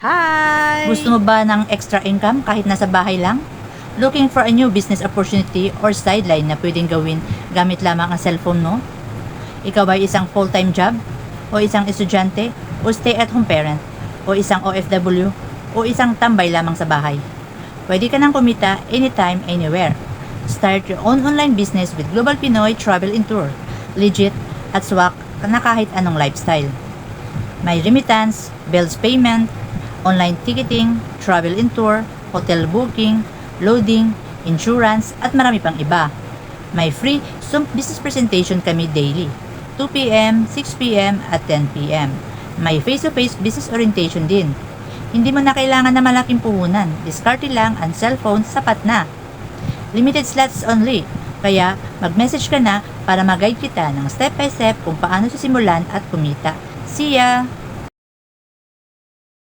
Hi! Gusto mo ba ng extra income kahit nasa bahay lang? Looking for a new business opportunity or sideline na pwedeng gawin gamit lamang ang cellphone mo? Ikaw ay isang full-time job? O isang estudyante? O stay-at-home parent? O isang OFW? O isang tambay lamang sa bahay? Pwede ka nang kumita anytime, anywhere. Start your own online business with Global Pinoy Travel and Tour. Legit at swak na kahit anong lifestyle. May remittance, bills payment, online ticketing, travel and tour, hotel booking, loading, insurance, at marami pang iba. May free Zoom business presentation kami daily, 2 p.m., 6 p.m., at 10 p.m. May face-to-face business orientation din. Hindi mo na kailangan na malaking puhunan, diskarte lang ang cellphone, sapat na. Limited slots only, kaya mag-message ka na para mag-guide kita ng step by step kung paano sisimulan at kumita. See ya!